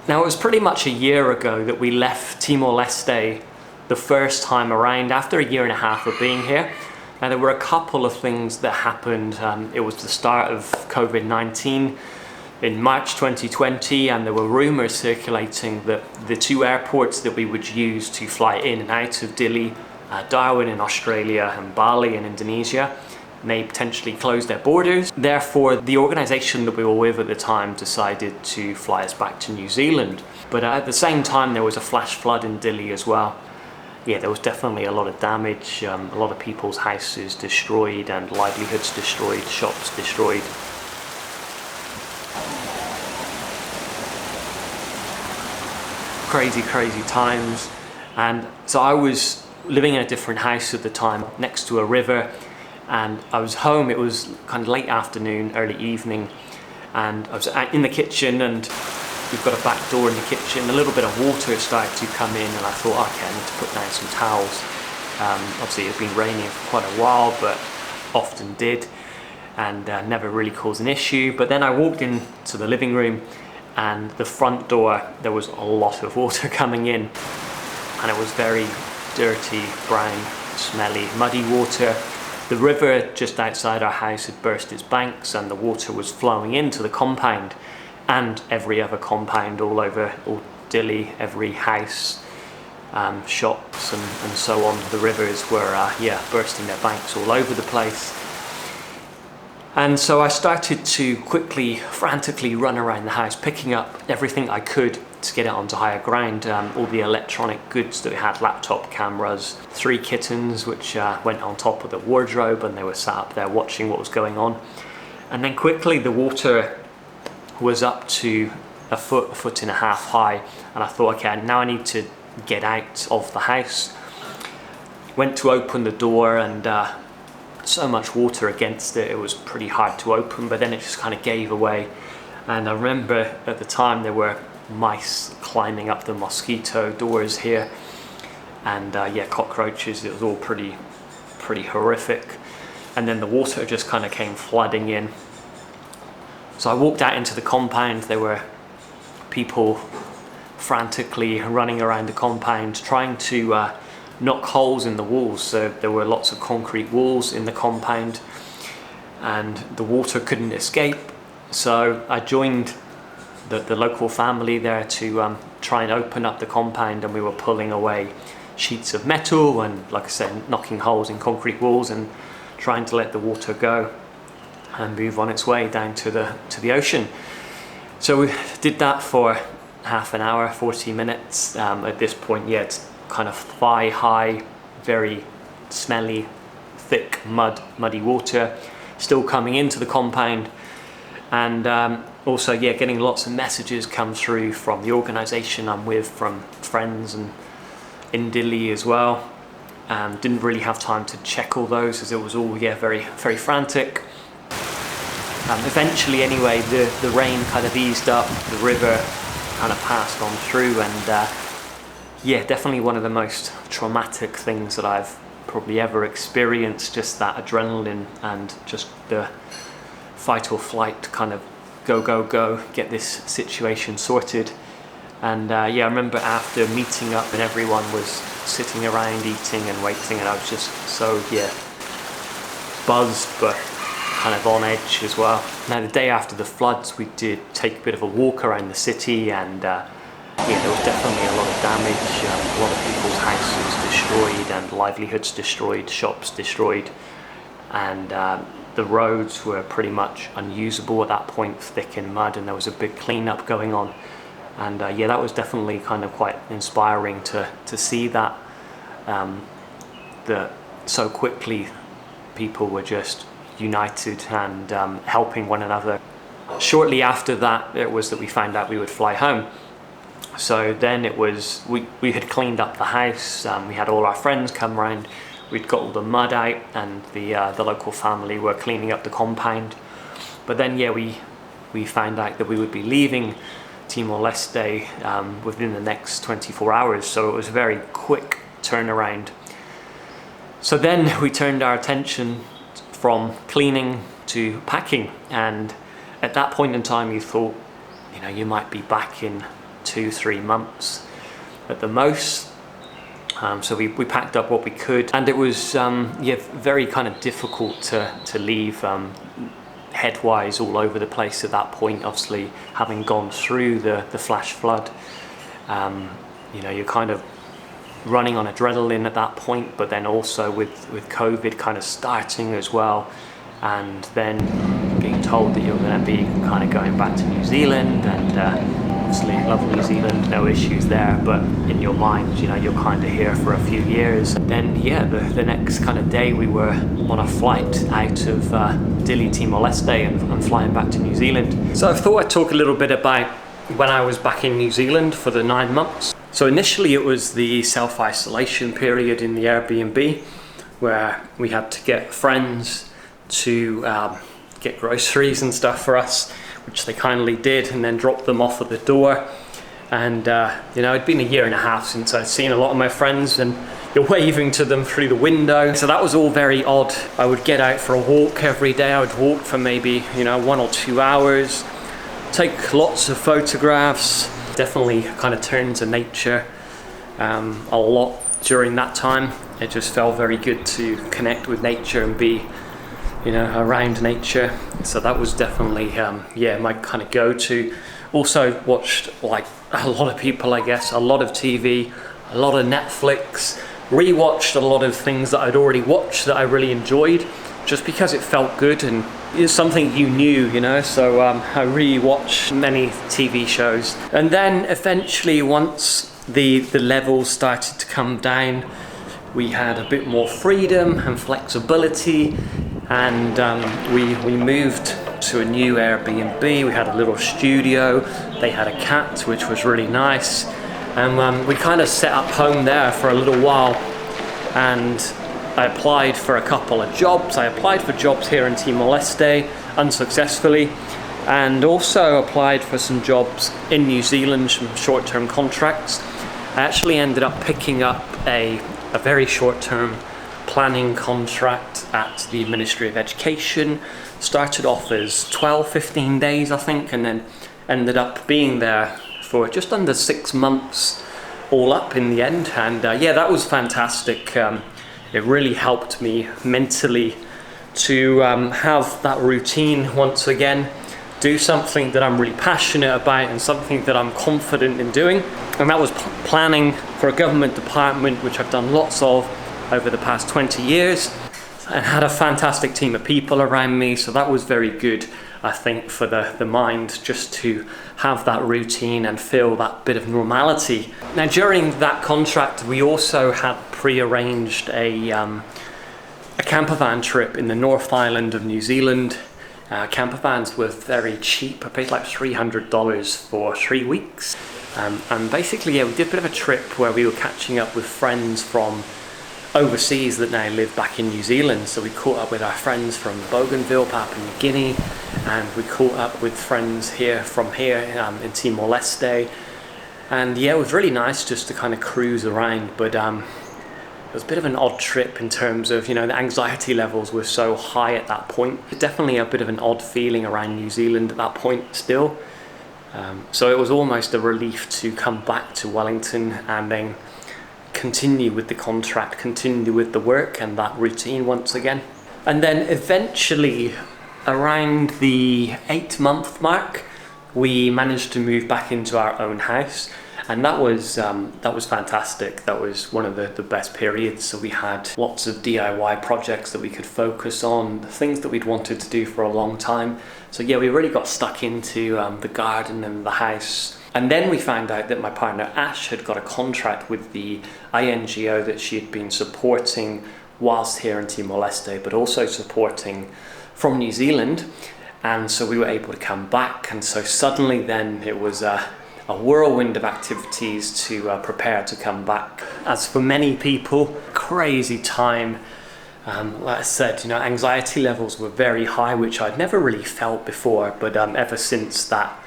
Now, it was pretty much a year ago that we left Timor Leste the first time around, after a year and a half of being here. Now, there were a couple of things that happened. It was the start of COVID-19 in March 2020, and there were rumours circulating that the two airports that we would use to fly in and out of Dili, Darwin in Australia and Bali in Indonesia, may potentially close their borders. Therefore, the organisation that we were with at the time decided to fly us back to New Zealand. But at the same time, there was a flash flood in Dili as well. Yeah, there was definitely a lot of damage, a lot of people's houses destroyed and livelihoods destroyed, shops destroyed. Crazy, crazy times. And so I was living in a different house at the time, next to a river, and I was home. It was kind of late afternoon, early evening, and I was in the kitchen, and we've got a back door in the kitchen. A little bit of water started to come in, and I thought, okay, I need to put down some towels. Obviously, it had been raining for quite a while, but often did, and never really caused an issue. But then I walked into the living room, and the front door, there was a lot of water coming in, and it was very dirty, brown, smelly, muddy water. The river just outside our house had burst its banks, and the water was flowing into the compound and every other compound all over all Dili, every house, shops and so on. The rivers were bursting their banks all over the place. And so I started to quickly, frantically run around the house, picking up everything I could to get it onto higher ground. All the electronic goods that we had, laptop cameras, 3 kittens which went on top of the wardrobe, and they were sat up there watching what was going on. And then quickly the water was up to a foot and a half high, and I thought, okay, now I need to get out of the house. Went to open the door, and so much water against it, it was pretty hard to open, but then it just kind of gave away. And I remember at the time there were mice climbing up the mosquito doors here, and cockroaches. It was all pretty horrific. And then the water just kind of came flooding in. So I walked out into the compound. There were people frantically running around the compound trying to knock holes in the walls. So there were lots of concrete walls in the compound, and the water couldn't escape. So I joined the local family there to try and open up the compound, and we were pulling away sheets of metal and, like I said, knocking holes in concrete walls and trying to let the water go and move on its way down to the ocean. So we did that for half an hour, 40 minutes. At this point, it's kind of thigh high, very smelly, thick muddy water still coming into the compound. And also, getting lots of messages come through from the organisation I'm with, from friends and in Dili as well. Didn't really have time to check all those, as it was all very, very frantic. Eventually, anyway, the rain kind of eased up, the river kind of passed on through, and definitely one of the most traumatic things that I've probably ever experienced. Just that adrenaline and just the fight or flight, kind of go, get this situation sorted. And I remember after meeting up and everyone was sitting around eating and waiting, and I was just so buzzed but kind of on edge as well. Now, the day after the floods, we did take a bit of a walk around the city, and there was definitely a lot of damage. A lot of people's houses destroyed and livelihoods destroyed, shops destroyed, and the roads were pretty much unusable at that point, thick in mud, and there was a big cleanup going on. And that was definitely kind of quite inspiring to see that so quickly people were just united and helping one another. Shortly after that, it was that we found out we would fly home. So then it was, we had cleaned up the house, we had all our friends come round, we'd got all the mud out, and the local family were cleaning up the compound. But then we found out that we would be leaving Timor Leste within the next 24 hours, so it was a very quick turnaround. So then we turned our attention from cleaning to packing, and at that point in time you thought, you might be back in 2-3 months at the most. So we packed up what we could, and it was very kind of difficult to leave headwise all over the place at that point, obviously having gone through the flash flood. You know, you're kind of running on adrenaline at that point, but then also with COVID kind of starting as well, and then being told that you're going to be kind of going back to New Zealand, and obviously love New Zealand, no issues there, but in your mind, you know, you're kind of here for a few years. Then yeah, the next kind of day we were on a flight out of Dili, Timor Leste, and flying back to New Zealand. So I thought I'd talk a little bit about when I was back in New Zealand for the 9 months. So initially it was the self-isolation period in the Airbnb, where we had to get friends to get groceries and stuff for us, which they kindly did, and then dropped them off at the door. And you know, it'd been a year and a half since I'd seen a lot of my friends, and you're waving to them through the window. So that was all very odd. I would get out for a walk every day. I would walk for maybe, you know, 1 or 2 hours, take lots of photographs, definitely kind of turn to nature a lot during that time. It just felt very good to connect with nature and be, you know, around nature. So that was definitely yeah, my kind of go-to. Also watched, like a lot of people I guess, a lot of TV, a lot of Netflix, rewatched a lot of things that I'd already watched that I really enjoyed, just because it felt good and it's something you knew, you know. So I rewatched many TV shows, and then eventually once the levels started to come down, we had a bit more freedom and flexibility, and we moved to a new Airbnb. We had a little studio, they had a cat, which was really nice, and we kind of set up home there for a little while. And I applied for a couple of jobs. I applied for jobs here in Timor-Leste unsuccessfully, and also applied for some jobs in New Zealand, some short-term contracts. I actually ended up picking up a very short-term planning contract at the Ministry of Education. Started off as 12-15 days I think, and then ended up being there for just under 6 months all up in the end. And yeah, that was fantastic. It really helped me mentally to have that routine once again, do something that I'm really passionate about and something that I'm confident in doing. And that was planning for a government department, which I've done lots of over the past 20 years, and had a fantastic team of people around me. So that was very good, I think, for the mind, just to have that routine and feel that bit of normality. Now during that contract, we also had pre-arranged a camper van trip in the North Island of New Zealand. Camper vans were very cheap. I paid like $300 for 3 weeks. And basically, yeah, we did a bit of a trip where we were catching up with friends from overseas that now live back in New Zealand. So we caught up with our friends from Bougainville, Papua New Guinea, and we caught up with friends from here in Timor-Leste. And yeah, it was really nice just to kind of cruise around, but it was a bit of an odd trip in terms of, you know, the anxiety levels were so high at that point. Definitely a bit of an odd feeling around New Zealand at that point still. So it was almost a relief to come back to Wellington and then continue with the contract, continue with the work and that routine once again. And then eventually, around the 8-month mark, we managed to move back into our own house, and that was fantastic. That was one of the best periods. So we had lots of DIY projects that we could focus on, the things that we'd wanted to do for a long time. So yeah, we really got stuck into the garden and the house. And then we found out that my partner Ash had got a contract with the INGO that she had been supporting whilst here in Timor-Leste, but also supporting from New Zealand. And so we were able to come back. And so suddenly then it was a whirlwind of activities to prepare to come back. As for many people, crazy time. Like I said, you know, anxiety levels were very high, which I'd never really felt before, but ever since that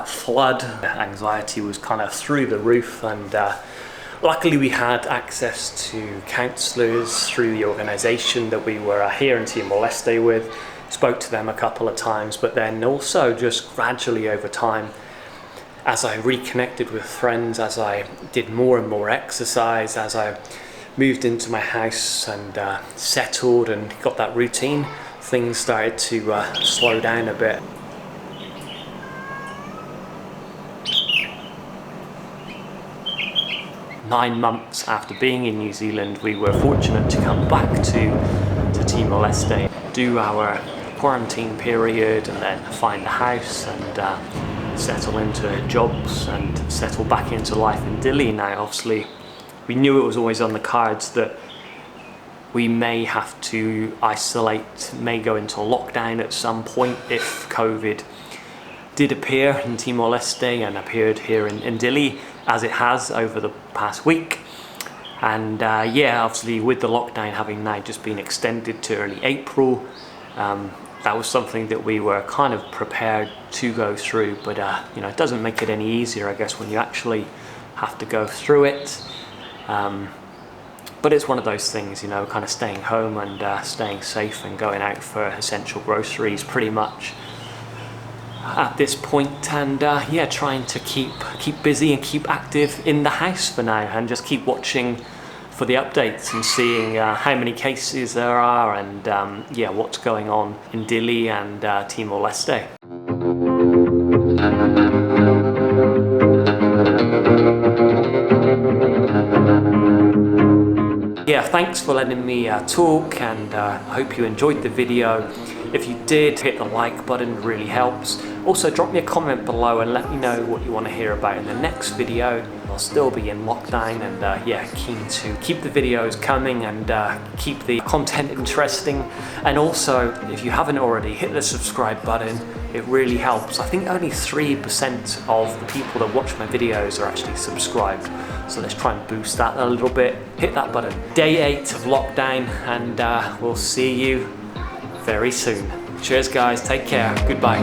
flood, anxiety was kind of through the roof. And luckily we had access to counsellors through the organisation that we were here in Timor-Leste with. Spoke to them a couple of times, but then also just gradually over time, as I reconnected with friends, as I did more and more exercise, as I moved into my house and settled and got that routine, things started to slow down a bit. Nine months after being in New Zealand, we were fortunate to come back to Timor Leste, do our quarantine period, and then find a house and settle into jobs and settle back into life in Dili. Now, obviously, we knew it was always on the cards that we may have to isolate, may go into lockdown at some point if COVID did appear in Timor Leste and appeared here in Dili, as it has over the past week. And yeah, obviously with the lockdown having now just been extended to early April, that was something that we were kind of prepared to go through, but you know, it doesn't make it any easier, I guess, when you actually have to go through it. But it's one of those things, you know, kind of staying home and staying safe and going out for essential groceries pretty much at this point, and yeah, trying to keep busy and keep active in the house for now, and just keep watching for the updates and seeing how many cases there are, and yeah, what's going on in Dili and Timor Leste. Yeah, thanks for letting me talk, and I hope you enjoyed the video. If you did, hit the like button, it really helps. Also, drop me a comment below and let me know what you want to hear about in the next video. I'll still be in lockdown, and yeah, keen to keep the videos coming and keep the content interesting. And also, if you haven't already, hit the subscribe button. It really helps. I think only 3% of the people that watch my videos are actually subscribed. So let's try and boost that a little bit. Hit that button. Day 8 of lockdown, and we'll see you very soon. Cheers guys, take care, goodbye.